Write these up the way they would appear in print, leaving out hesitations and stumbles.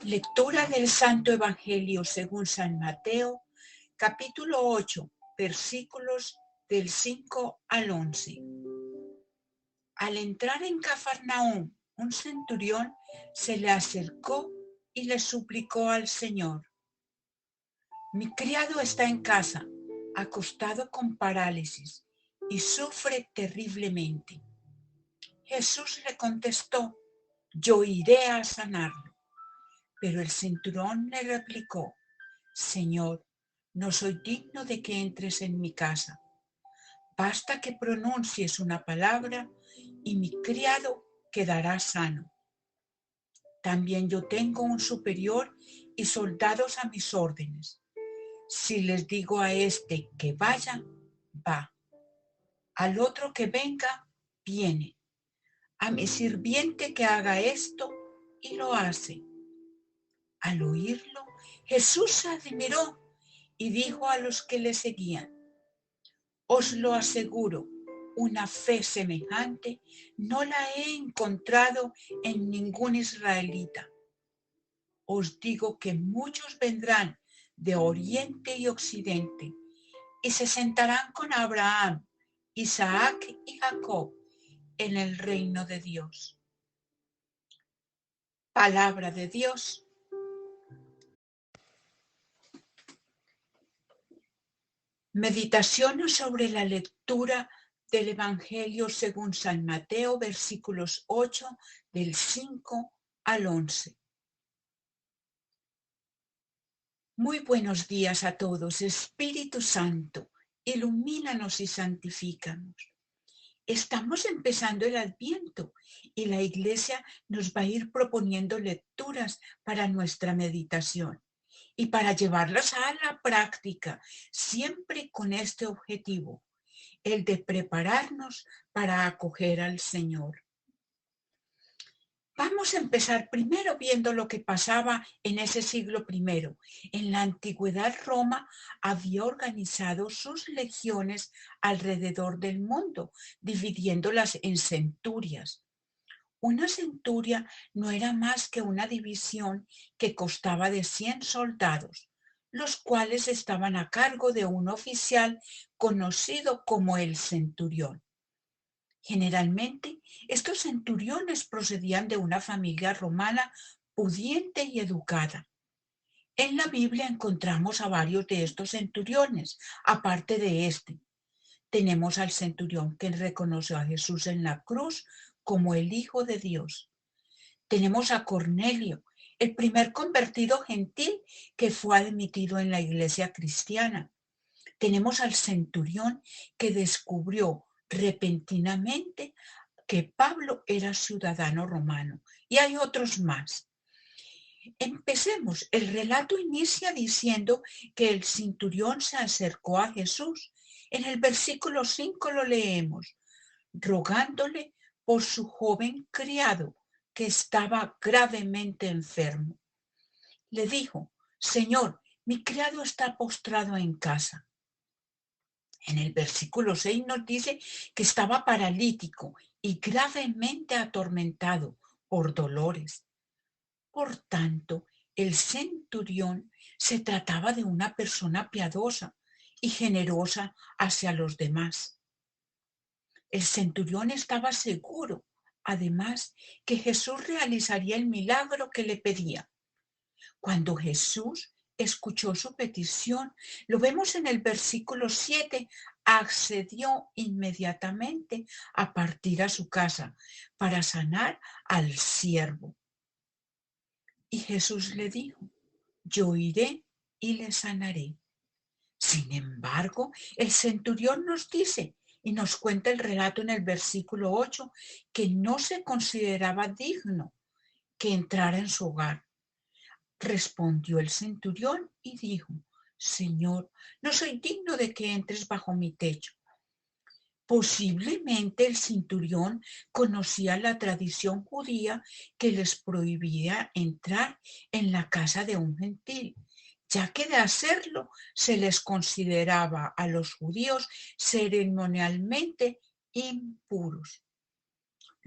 Lectura del Santo Evangelio según San Mateo, capítulo 8, versículos del 5 al 11. Al entrar en Cafarnaúm, un centurión se le acercó y le suplicó al Señor: mi criado está en casa, acostado con parálisis, y sufre terriblemente. Jesús le contestó: yo iré a sanarlo. Pero el centurión le replicó: Señor, no soy digno de que entres en mi casa. Basta que pronuncies una palabra y mi criado quedará sano. También yo tengo un superior y soldados a mis órdenes. Si les digo a este que vaya, va. Al otro que venga, viene. A mi sirviente que haga esto, y lo hace. Al oírlo, Jesús se admiró y dijo a los que le seguían: os lo aseguro, una fe semejante no la he encontrado en ningún israelita. Os digo que muchos vendrán de oriente y occidente y se sentarán con Abraham, Isaac y Jacob en el reino de Dios. Palabra de Dios. Meditación sobre la lectura del Evangelio según San Mateo, versículos 8 del 5 al 11. Muy buenos días a todos. Espíritu Santo, ilumínanos y santifícanos. Estamos empezando el Adviento y la Iglesia nos va a ir proponiendo lecturas para nuestra meditación y para llevarlas a la práctica, siempre con este objetivo: el de prepararnos para acoger al Señor. Vamos a empezar primero viendo lo que pasaba en ese siglo I. En la antigüedad, Roma había organizado sus legiones alrededor del mundo, dividiéndolas en centurias. Una centuria no era más que una división que constaba de 100 soldados, los cuales estaban a cargo de un oficial conocido como el centurión. Generalmente, estos centuriones procedían de una familia romana pudiente y educada. En la Biblia encontramos a varios de estos centuriones, aparte de este. Tenemos al centurión que reconoció a Jesús en la cruz como el Hijo de Dios. Tenemos a Cornelio, el primer convertido gentil que fue admitido en la iglesia cristiana. Tenemos al centurión que descubrió repentinamente que Pablo era ciudadano romano, y hay otros más. Empecemos. El relato inicia diciendo que el centurión se acercó a Jesús. En el versículo 5 lo leemos: rogándole por su joven criado que estaba gravemente enfermo. Le dijo: Señor, mi criado está postrado en casa. En el versículo 6 nos dice que estaba paralítico y gravemente atormentado por dolores. Por tanto, el centurión se trataba de una persona piadosa y generosa hacia los demás. El centurión estaba seguro, además, que Jesús realizaría el milagro que le pedía. Cuando Jesús escuchó su petición, lo vemos en el versículo 7, accedió inmediatamente a partir a su casa para sanar al siervo. Y Jesús le dijo: yo iré y le sanaré. Sin embargo, el centurión nos dice y nos cuenta el relato en el versículo 8 que no se consideraba digno que entrara en su hogar. Respondió el centurión y dijo: Señor, no soy digno de que entres bajo mi techo. Posiblemente el centurión conocía la tradición judía que les prohibía entrar en la casa de un gentil, ya que de hacerlo se les consideraba a los judíos ceremonialmente impuros.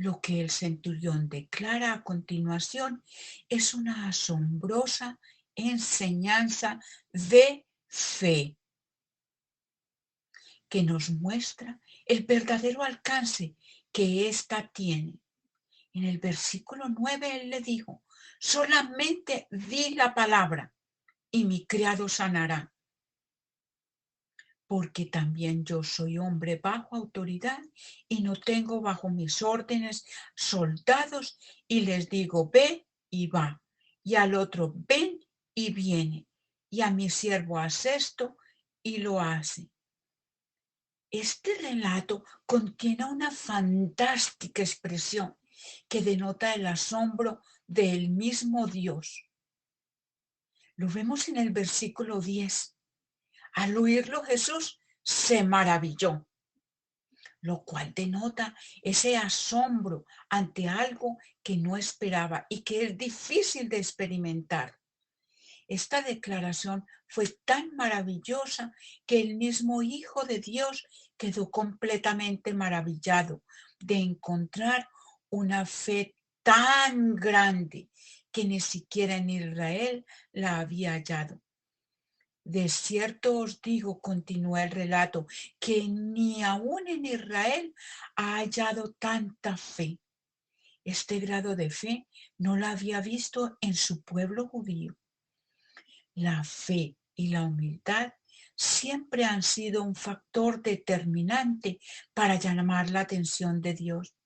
Lo que el centurión declara a continuación es una asombrosa enseñanza de fe que nos muestra el verdadero alcance que ésta tiene. En el versículo 9 él le dijo: solamente di la palabra y mi criado sanará, porque también yo soy hombre bajo autoridad y no tengo bajo mis órdenes soldados, y les digo ve y va, y al otro ven y viene, y a mi siervo haz esto y lo hace. Este relato contiene una fantástica expresión que denota el asombro del mismo Dios. Lo vemos en el versículo 10. Al oírlo, Jesús se maravilló, lo cual denota ese asombro ante algo que no esperaba y que es difícil de experimentar. Esta declaración fue tan maravillosa que el mismo Hijo de Dios quedó completamente maravillado de encontrar una fe tan grande que ni siquiera en Israel la había hallado. De cierto os digo, continúa el relato, que ni aún en Israel ha hallado tanta fe. Este grado de fe no la había visto en su pueblo judío. La fe y la humildad siempre han sido un factor determinante para llamar la atención de Dios.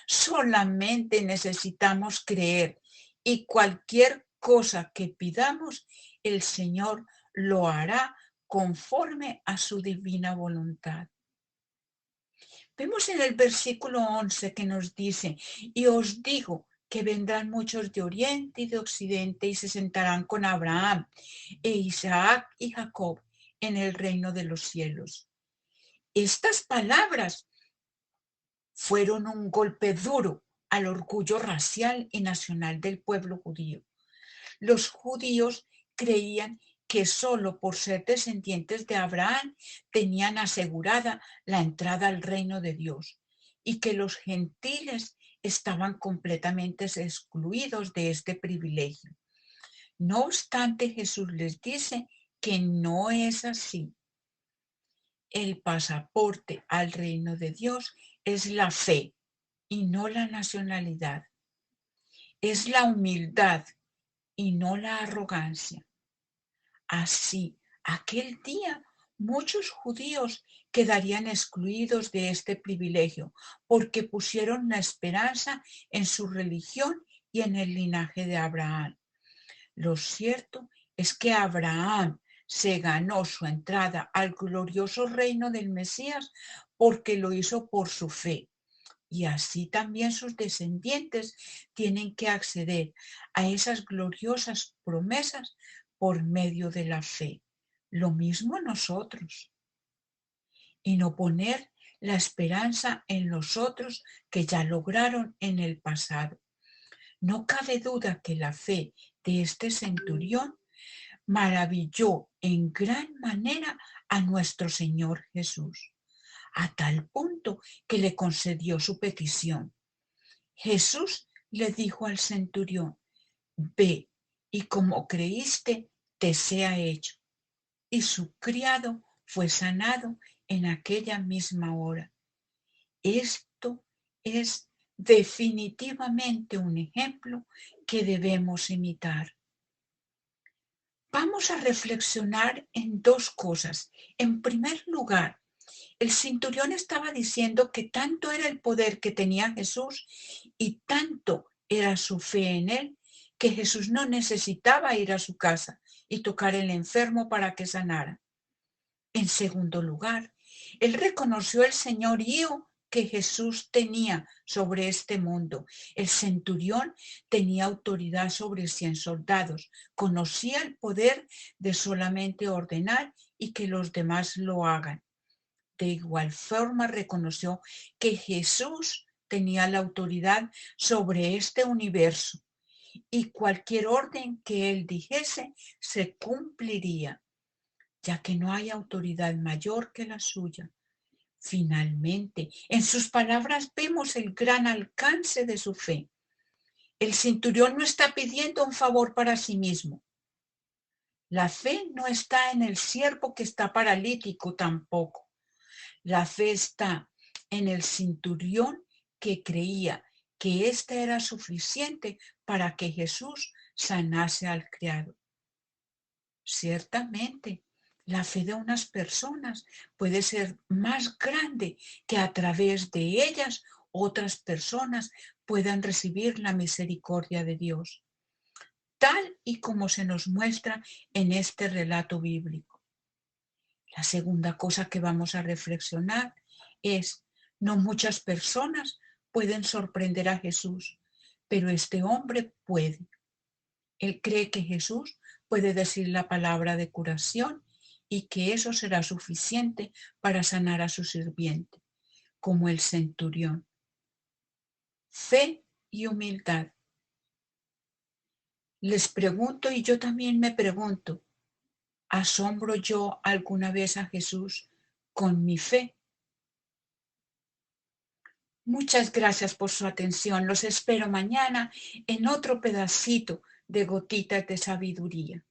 Solamente necesitamos creer, y cualquier cosa que pidamos, el Señor lo hará conforme a su divina voluntad. Vemos en el versículo 11 que nos dice: y os digo que vendrán muchos de oriente y de occidente y se sentarán con Abraham e Isaac y Jacob en el reino de los cielos. Estas palabras fueron un golpe duro al orgullo racial y nacional del pueblo judío. Los judíos creían que solo por ser descendientes de Abraham tenían asegurada la entrada al reino de Dios, y que los gentiles estaban completamente excluidos de este privilegio. No obstante, Jesús les dice que no es así. El pasaporte al reino de Dios es la fe y no la nacionalidad. Es la humildad y no la arrogancia. Así, aquel día muchos judíos quedarían excluidos de este privilegio porque pusieron la esperanza en su religión y en el linaje de Abraham. Lo cierto es que Abraham se ganó su entrada al glorioso reino del Mesías porque lo hizo por su fe. Y así también sus descendientes tienen que acceder a esas gloriosas promesas por medio de la fe. Lo mismo nosotros. Y no poner la esperanza en los otros que ya lograron en el pasado. No cabe duda que la fe de este centurión maravilló en gran manera a nuestro Señor Jesús, a tal punto que le concedió su petición. Jesús le dijo al centurión: ve, y como creíste, te sea hecho. Y su criado fue sanado en aquella misma hora. Esto es definitivamente un ejemplo que debemos imitar. Vamos a reflexionar en dos cosas. En primer lugar, el centurión estaba diciendo que tanto era el poder que tenía Jesús y tanto era su fe en él, que Jesús no necesitaba ir a su casa y tocar el enfermo para que sanara. En segundo lugar, él reconoció el señorío que Jesús tenía sobre este mundo. El centurión tenía autoridad sobre 100 soldados, conocía el poder de solamente ordenar y que los demás lo hagan. De igual forma reconoció que Jesús tenía la autoridad sobre este universo y cualquier orden que él dijese se cumpliría, ya que no hay autoridad mayor que la suya. Finalmente, en sus palabras vemos el gran alcance de su fe. El centurión no está pidiendo un favor para sí mismo. La fe no está en el siervo que está paralítico tampoco. La fe está en el centurión que creía que ésta era suficiente para que Jesús sanase al criado. Ciertamente, la fe de unas personas puede ser más grande que a través de ellas otras personas puedan recibir la misericordia de Dios, tal y como se nos muestra en este relato bíblico. La segunda cosa que vamos a reflexionar es, no muchas personas pueden sorprender a Jesús, pero este hombre puede. Él cree que Jesús puede decir la palabra de curación y que eso será suficiente para sanar a su sirviente, como el centurión. Fe y humildad. Les pregunto y yo también me pregunto, ¿asombro yo alguna vez a Jesús con mi fe? Muchas gracias por su atención. Los espero mañana en otro pedacito de Gotitas de Sabiduría.